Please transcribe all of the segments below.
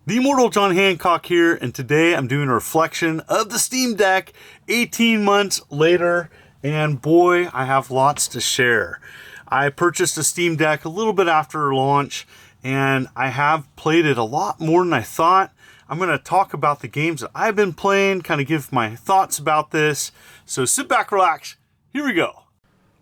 The Immortal John Hancock here, and today I'm doing a reflection of the Steam Deck 18 months later, and boy, I have lots to share. I purchased a Steam Deck a little bit after launch, and I have played it a lot more than I thought. I'm going to talk about the games that I've been playing, kind of give my thoughts about this. So sit back, relax, here we go.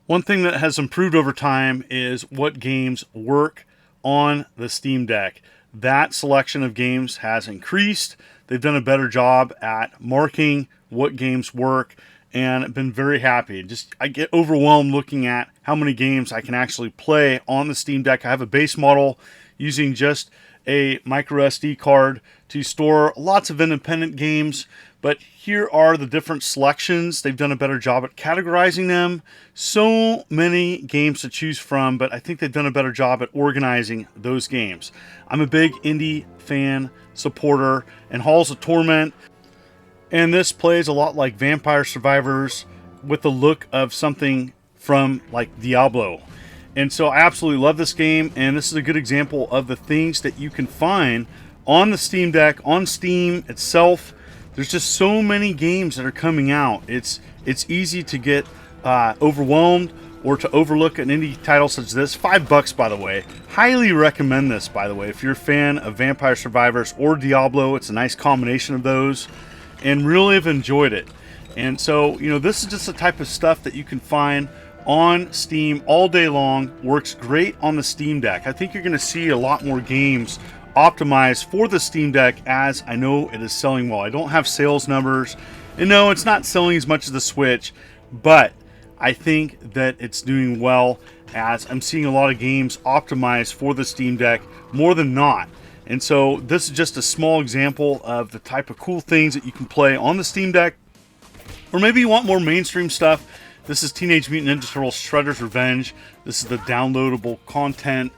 One thing that has improved over time is what games work on the Steam Deck. That selection of games has increased. They've done a better job at marking what games work, and I've been very happy. I get overwhelmed looking at how many games I can actually play on the Steam Deck. I have a base model using just a micro SD card to store lots of independent games, but here are the different selections. They've done a better job at categorizing them. So many games to choose from, but I think they've done a better job at organizing those games. I'm a big indie fan, supporter, and Halls of Torment, and this plays a lot like Vampire Survivors with the look of something from like Diablo. And so I absolutely love this game, and this is a good example of the things that you can find on the Steam Deck, on Steam itself. There's just so many games that are coming out. It's easy to get overwhelmed or to overlook an indie title such as this. $5, by the way. Highly recommend this, by the way. If you're a fan of Vampire Survivors or Diablo, it's a nice combination of those, and really have enjoyed it. And so, this is just the type of stuff that you can find on Steam all day long. Works great on the Steam Deck. I think you're going to see a lot more games optimized for the Steam Deck, as I know it is selling well. I don't have sales numbers, and no, it's not selling as much as the Switch, but I think that it's doing well, as I'm seeing a lot of games optimized for the Steam Deck more than not. And so this is just a small example of the type of cool things that you can play on the Steam Deck. Or maybe you want more mainstream stuff. This is Teenage Mutant Ninja Turtles Shredder's Revenge. This is the downloadable content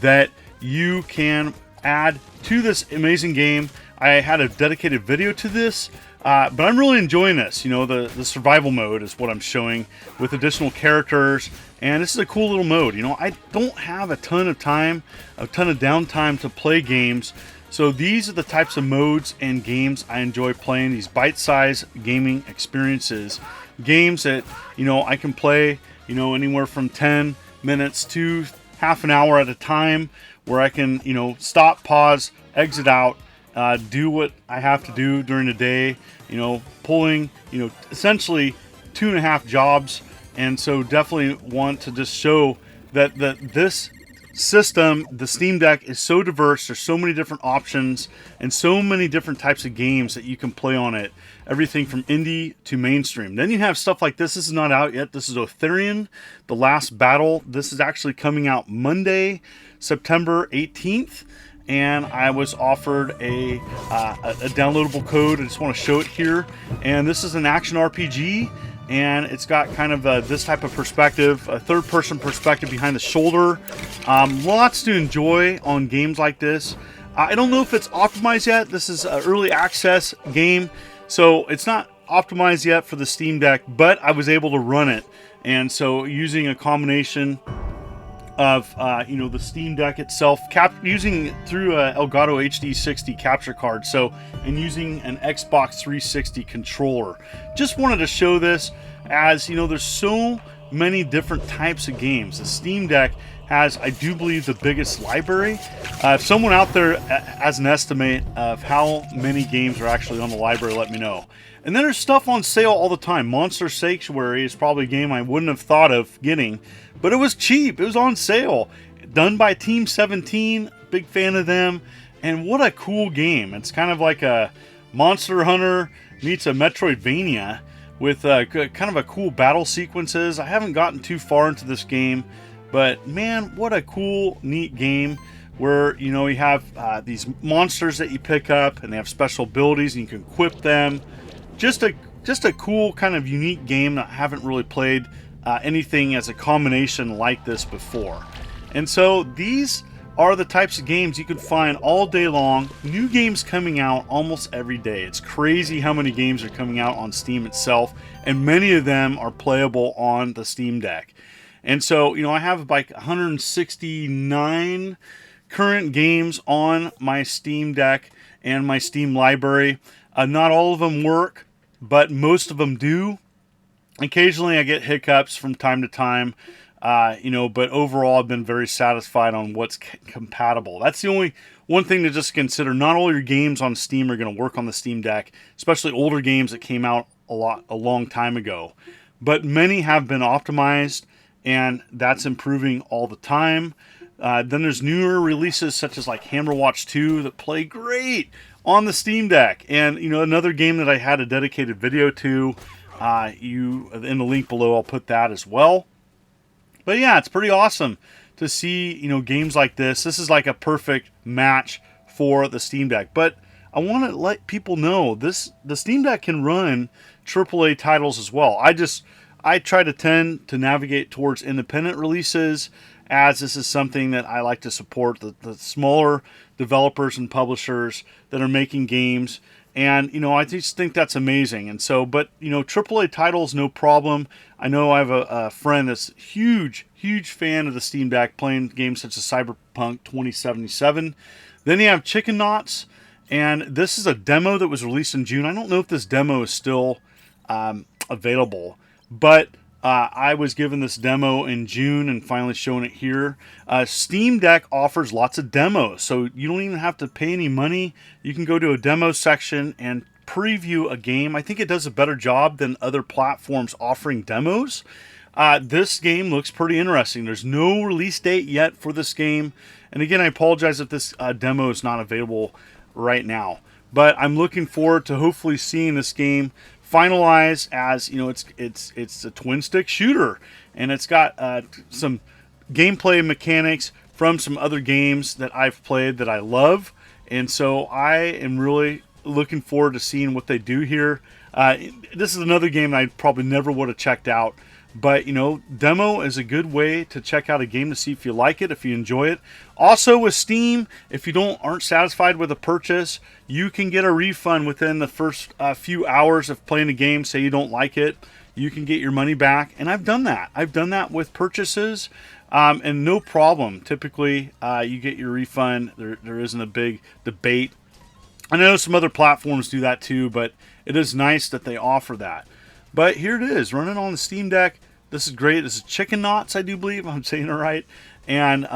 that you can add to this amazing game. I had a dedicated video to this, but I'm really enjoying this. The survival mode is what I'm showing with additional characters, and this is a cool little mode. I don't have a ton of downtime to play games, so these are the types of modes and games I enjoy playing, these bite-sized gaming experiences. Games that, I can play, anywhere from 10 minutes to half an hour at a time, where I can, stop, pause, exit out, do what I have to do during the day, pulling, essentially 2.5 jobs. And so definitely want to just show that this system, the Steam Deck, is so diverse. There's so many different options and so many different types of games that you can play on it. Everything from indie to mainstream. Then you have stuff like this. This is not out yet. This is Ortharion, The Last Battle. This is actually coming out Monday, September 18th. And I was offered a downloadable code. I just want to show it here. And this is an action RPG. And it's got kind of this type of perspective, a third-person perspective behind the shoulder. Lots to enjoy on games like this. I don't know if it's optimized yet. This is an early access game, so it's not optimized yet for the Steam Deck, but I was able to run it. And so using a combination of the Steam Deck itself, using through a Elgato HD60 capture card, and using an Xbox 360 controller. Just wanted to show this, as there's so many different types of games. The Steam Deck has, I do believe, the biggest library. If someone out there has an estimate of how many games are actually on the library, let me know. And then there's stuff on sale all the time. Monster Sanctuary is probably a game I wouldn't have thought of getting, but it was cheap. It was on sale. Done by Team 17. Big fan of them. And what a cool game. It's kind of like a Monster Hunter meets a Metroidvania with kind of a cool battle sequences. I haven't gotten too far into this game, but man, what a cool, neat game where, you have these monsters that you pick up, and they have special abilities, and you can equip them. Just a cool, kind of unique game that I haven't really played anything as a combination like this before. And so these are the types of games you can find all day long. New games coming out almost every day. It's crazy how many games are coming out on Steam itself, and many of them are playable on the Steam Deck. And so, I have like 169 current games on my Steam Deck and my Steam library. Not all of them work, but most of them do. Occasionally I get hiccups from time to time, but overall I've been very satisfied on what's compatible. That's the only one thing to just consider. Not all your games on Steam are going to work on the Steam Deck, especially older games that came out a long time ago. But many have been optimized, and that's improving all the time. Then there's newer releases such as like Hammerwatch II that play great on the Steam Deck. And, another game that I had a dedicated video to, in the link below, I'll put that as well. But yeah, it's pretty awesome to see, games like this. This is like a perfect match for the Steam Deck. But I want to let people know the Steam Deck can run AAA titles as well. I try to tend to navigate towards independent releases, as this is something that I like to support, the smaller developers and publishers that are making games. And, I just think that's amazing. And so, but, AAA titles, no problem. I know I have a friend that's huge fan of the Steam Deck, playing games such as Cyberpunk 2077. Then you have Chickenauts, and this is a demo that was released in June. I don't know if this demo is still available, but I was given this demo in June and finally shown it here. Steam Deck offers lots of demos, so you don't even have to pay any money. You can go to a demo section and preview a game. I think it does a better job than other platforms offering demos. This game looks pretty interesting. There's no release date yet for this game. And again, I apologize if this demo is not available right now. But I'm looking forward to hopefully seeing this game finalized, as it's a twin stick shooter, and it's got some gameplay mechanics from some other games that I've played that I love, and so I am really looking forward to seeing what they do here. This is another game that I probably never would have checked out, but demo is a good way to check out a game to see if you like it, if you enjoy it. Also with Steam, if you aren't satisfied with a purchase, you can get a refund within the first few hours of playing the game. Say you don't like it, you can get your money back. And I've done that. I've done that with purchases, and no problem. Typically, you get your refund. There isn't a big debate. I know some other platforms do that too, but it is nice that they offer that. But here it is, running on the Steam Deck. This is great. This is Chickenauts, I do believe I'm saying it right. And,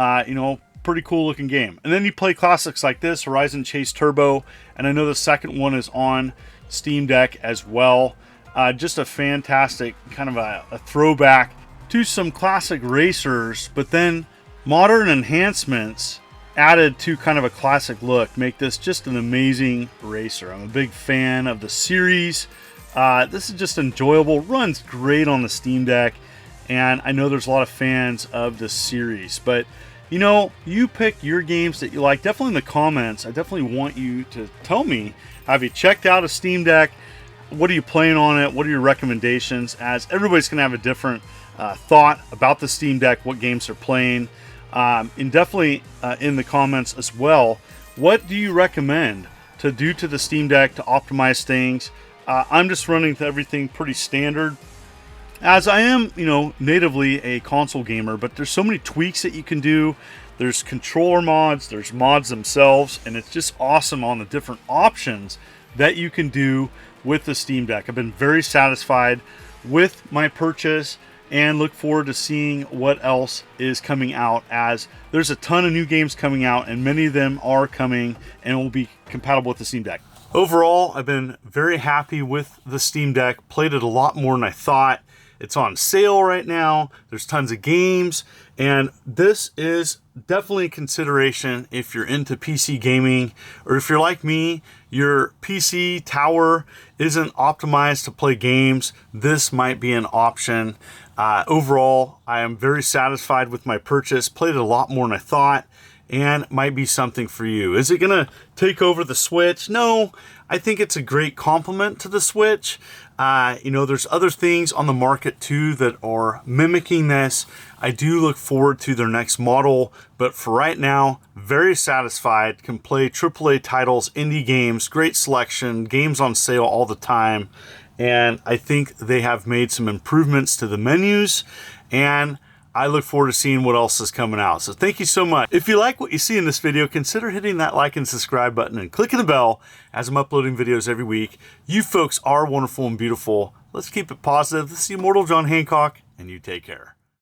pretty cool looking game. And then you play classics like this, Horizon Chase Turbo. And I know the second one is on Steam Deck as well. Just a fantastic kind of a throwback to some classic racers, but then modern enhancements added to kind of a classic look make this just an amazing racer. I'm a big fan of the series. This is just enjoyable, runs great on the Steam Deck, and I know there's a lot of fans of this series. But you pick your games that you like. Definitely in the comments, I definitely want you to tell me, have you checked out a Steam Deck? What are you playing on it? What are your recommendations? As everybody's gonna have a different thought about the Steam Deck, what games they're playing, and definitely in the comments as well, what do you recommend to do to the Steam Deck to optimize things? I'm just running everything pretty standard, as I am, natively a console gamer, but there's so many tweaks that you can do. There's controller mods, there's mods themselves, and it's just awesome on the different options that you can do with the Steam Deck. I've been very satisfied with my purchase and look forward to seeing what else is coming out, as there's a ton of new games coming out, and many of them are coming and will be compatible with the Steam Deck. Overall, I've been very happy with the Steam Deck. Played it a lot more than I thought. It's on sale right now. There's tons of games, and this is definitely a consideration if you're into PC gaming, or if you're like me, your PC tower isn't optimized to play games. This might be an option. Overall, I am very satisfied with my purchase. Played it a lot more than I thought, and might be something for you. Is it gonna take over the Switch? No, I think it's a great complement to the Switch. There's other things on the market too that are mimicking this. I do look forward to their next model, but for right now, very satisfied. Can play AAA titles, indie games, great selection, games on sale all the time. And I think they have made some improvements to the menus, and I look forward to seeing what else is coming out. So thank you so much. If you like what you see in this video, consider hitting that like and subscribe button and clicking the bell as I'm uploading videos every week. You folks are wonderful and beautiful. Let's keep it positive. This is Immortal John Hancock, and you take care.